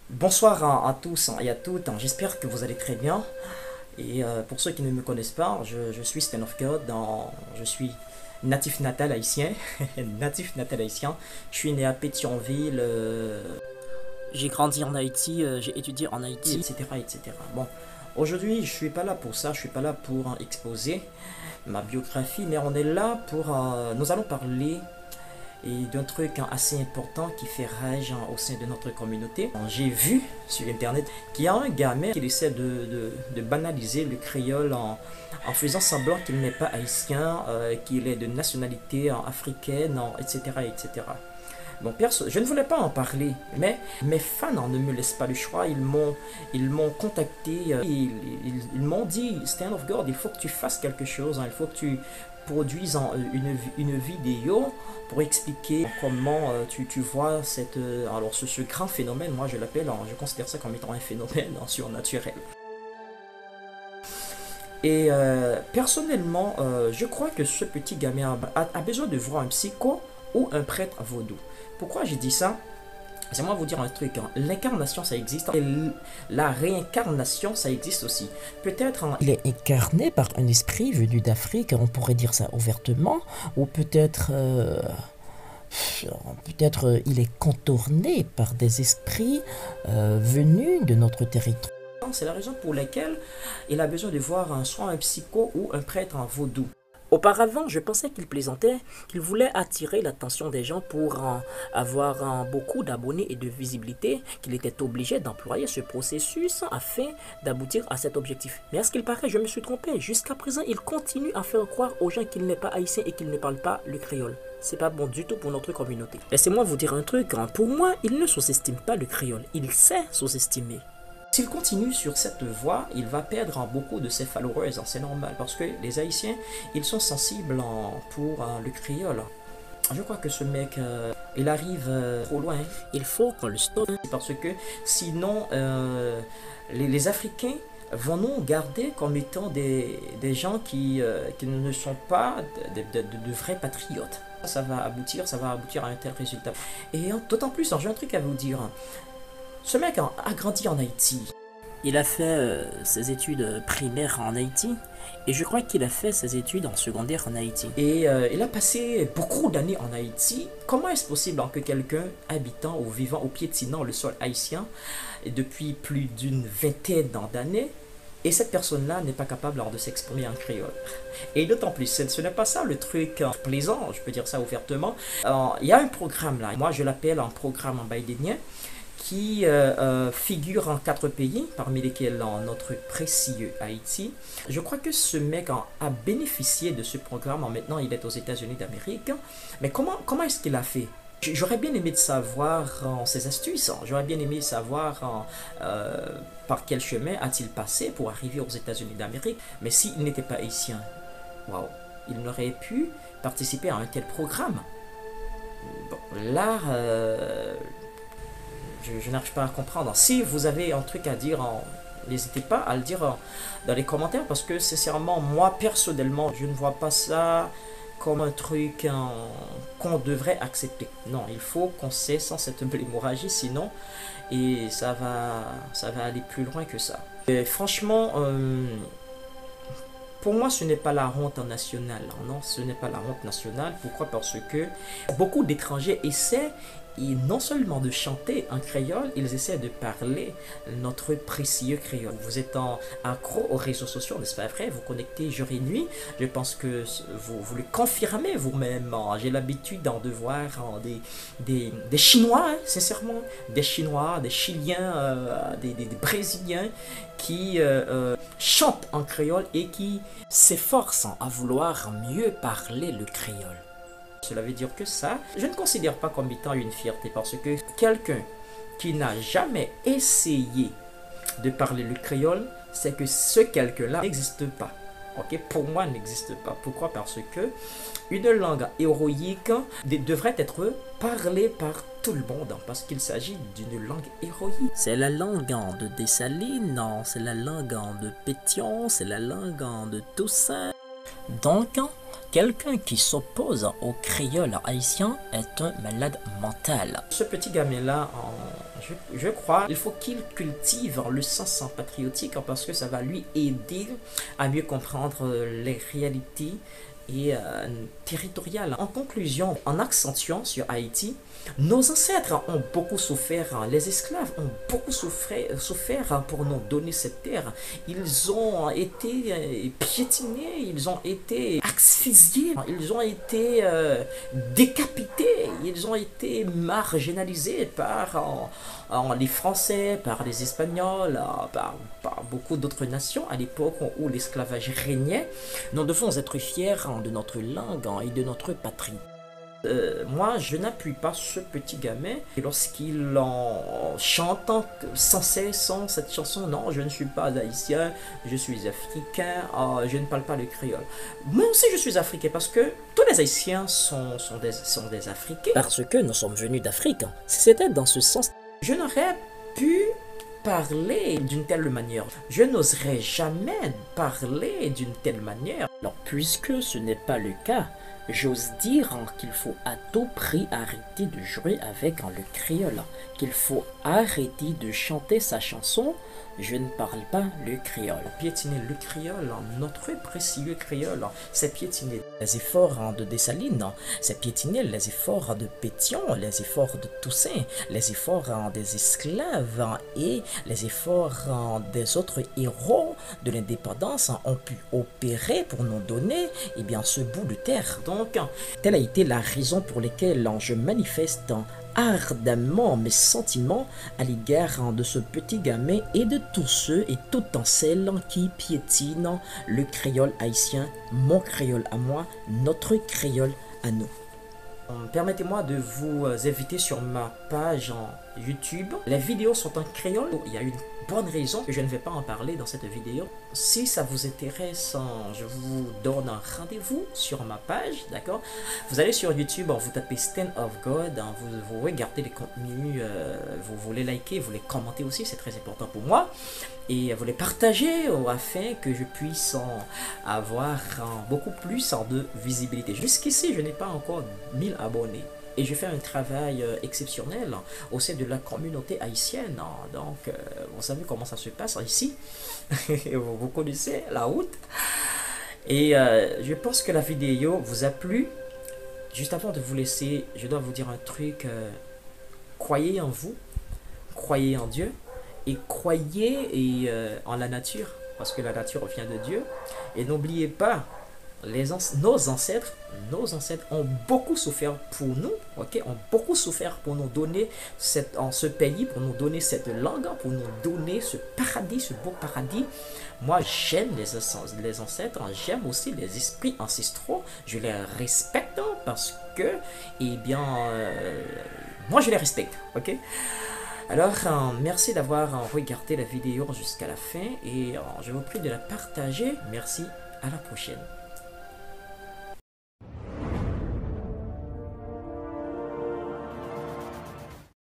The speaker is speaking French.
Bonsoir à tous et à toutes, j'espère que vous allez très bien. Et pour ceux qui ne me connaissent pas, je suis Sten of God, je suis natif natal haïtien. Natif natal haïtien. Je suis né à Pétionville, J'ai grandi en Haïti, j'ai étudié en Haïti. etc., etc. Bon, aujourd'hui, je suis pas là pour ça, je suis pas là pour exposer ma biographie, mais on est là pour. Nous allons parler et d'un truc assez important qui fait rage au sein de notre communauté. J'ai vu sur internet qu'il y a un gamin qui essaie de banaliser le créole en faisant semblant qu'il n'est pas haïtien, qu'il est de nationalité africaine, etc., etc. Bon, je ne voulais pas en parler, mais mes fans ne me laissent pas le choix. Ils m'ont contacté, ils m'ont dit, Stand of God, il faut que tu fasses quelque chose, il faut que tu produises une vidéo pour expliquer comment tu vois alors ce grand phénomène. Moi je l'appelle, je considère ça comme étant un phénomène surnaturel. Et personnellement, je crois que ce petit gamin a besoin de voir un psycho ou un prêtre vaudou. Pourquoi j'ai dit ça? C'est moi vous dire un truc, l'incarnation ça existe, et la réincarnation ça existe aussi. Peut-être Il est incarné par un esprit venu d'Afrique, on pourrait dire ça ouvertement, ou peut-être il est contourné par des esprits venus de notre territoire. c'est la raison pour laquelle il a besoin de voir soit un psycho ou un prêtre en vaudou. Auparavant, je pensais qu'il plaisantait, qu'il voulait attirer l'attention des gens pour avoir beaucoup d'abonnés et de visibilité, qu'il était obligé d'employer ce processus afin d'aboutir à cet objectif. Mais à ce qu'il paraît, je me suis trompé. Jusqu'à présent, il continue à faire croire aux gens qu'il n'est pas haïtien et qu'il ne parle pas le créole. C'est pas bon du tout pour notre communauté. Laissez-moi vous dire un truc, pour moi, il ne sous-estime pas le créole. Il sait sous-estimer. S'il continue sur cette voie, il va perdre beaucoup de ses followers, c'est normal, parce que les Haïtiens, ils sont sensibles pour le créole. Je crois que ce mec, il arrive trop loin. Il faut qu'on le stoppe. Parce que sinon, les Africains vont nous garder comme étant des gens qui ne sont pas de vrais patriotes. Ça va aboutir à un tel résultat. Et d'autant plus, j'ai un truc à vous dire. Ce mec a grandi en Haïti. Il a fait ses études primaires en Haïti et je crois qu'il a fait ses études en secondaire en Haïti. Et il a passé beaucoup d'années en Haïti. Comment est-ce possible que quelqu'un habitant ou vivant ou piétinant le sol haïtien depuis plus d'une vingtaine d'années et cette personne-là n'est pas capable de s'exprimer en créole? Et d'autant plus, ce n'est pas ça le truc plaisant, je peux dire ça ouvertement. Il y a un programme là, moi je l'appelle un programme en baïdénien, qui figure en 4 pays, parmi lesquels notre précieux Haïti. Je crois que ce mec a bénéficié de ce programme, maintenant il est aux États-Unis d'Amérique. Mais comment est-ce qu'il a fait? J'aurais bien aimé de savoir ses astuces, j'aurais bien aimé savoir par quel chemin a-t-il passé pour arriver aux États-Unis d'Amérique. Mais s'il n'était pas haïtien, waouh, il n'aurait pu participer à un tel programme. Bon, là, je n'arrive pas à comprendre. Si vous avez un truc à dire, n'hésitez pas à le dire dans les commentaires, parce que sincèrement, moi personnellement, je ne vois pas ça comme un truc qu'on devrait accepter. Non, il faut qu'on cesse cette hémorragie, sinon, et ça va aller plus loin que ça. Et franchement, pour moi, ce n'est pas la honte nationale. Non, ce n'est pas la honte nationale. Pourquoi? Parce que beaucoup d'étrangers essaient, et non seulement de chanter en créole, ils essaient de parler notre précieux créole. Vous êtes accro aux réseaux sociaux, n'est-ce pas vrai? Vous connectez jour et nuit. Je pense que vous le confirmez vous-même. J'ai l'habitude de voir des Chinois, sincèrement, des Chinois, des Chiliens, des Brésiliens qui chantent en créole et qui s'efforcent à vouloir mieux parler le créole. Cela veut dire que ça, je ne considère pas comme étant une fierté, parce que quelqu'un qui n'a jamais essayé de parler le créole, c'est que ce quelqu'un-là n'existe pas. Ok, pour moi, n'existe pas. Pourquoi? Parce que une langue héroïque devrait être parlée par tout le monde, parce qu'il s'agit d'une langue héroïque. C'est la langue de Dessalines, c'est la langue de Pétion, c'est la langue de Toussaint. Donc, quelqu'un qui s'oppose au créole haïtien est un malade mental. Ce petit gamin-là, Je crois il faut qu'il cultive le sens patriotique parce que ça va lui aider à mieux comprendre les réalités et territoriales. En conclusion, en accentuant sur Haïti, nos ancêtres ont beaucoup souffert, les esclaves ont beaucoup souffert pour nous donner cette terre. Ils ont été piétinés, ils ont été asphyxiés, ils ont été décapités, ils ont été marginalisés par les Français, par les Espagnols, par beaucoup d'autres nations à l'époque où l'esclavage régnait. Nous devons être fiers de notre langue et de notre patrie. Moi, je n'appuie pas ce petit gamin lorsqu'il en chantant sans cesse cette chanson. Non, je ne suis pas haïtien, je suis africain, je ne parle pas le créole. Moi aussi, je suis africain parce que tous les haïtiens sont des africains. Parce que nous sommes venus d'Afrique. Si c'était dans ce sens, Je n'aurais pu parler d'une telle manière. Je n'oserais jamais parler d'une telle manière. alors, puisque ce n'est pas le cas, j'ose dire qu'il faut à tout prix arrêter de jouer avec le créole, qu'il faut arrêter de chanter sa chanson. Je ne parle pas le créole. Piétiner le créole, notre précieux créole, c'est piétiner Les efforts de Dessalines, c'est piétiner les efforts de Pétion, les efforts de Toussaint, les efforts des esclaves et les efforts des autres héros de l'indépendance ont pu opérer pour nous donner ce bout de terre. Donc, telle a été la raison pour laquelle je manifeste ardemment mes sentiments à l'égard de ce petit gamin et de tous ceux et toutes celles qui piétinent le créole haïtien, mon créole à moi, notre créole à nous. Permettez-moi de vous inviter sur ma page en YouTube. Les vidéos sont en créole. Il y a une bonne raison que je ne vais pas en parler dans cette vidéo. Si ça vous intéresse, je vous donne un rendez-vous sur ma page, d'accord? Vous allez sur YouTube, vous tapez Stand of God, vous regardez les contenus, vous les likez, vous les commentez aussi, c'est très important pour moi. Et vous les partagez afin que je puisse avoir beaucoup plus de visibilité. Jusqu'ici, je n'ai pas encore 1000 abonnés. Et je fais un travail exceptionnel au sein de la communauté haïtienne. Donc, vous savez comment ça se passe ici. Vous connaissez la route. Et je pense que la vidéo vous a plu. Juste avant de vous laisser, je dois vous dire un truc. Croyez en vous, croyez en Dieu et croyez en la nature. Parce que la nature vient de Dieu. Et n'oubliez pas, nos ancêtres ont beaucoup souffert pour nous, ok, ont beaucoup souffert pour nous donner ce pays, pour nous donner cette langue, pour nous donner ce paradis, ce beau paradis. Moi, j'aime les ancêtres, j'aime aussi les esprits ancestraux, je les respecte parce que, moi je les respecte, ok. Alors, merci d'avoir regardé la vidéo jusqu'à la fin et je vous prie de la partager. Merci, à la prochaine.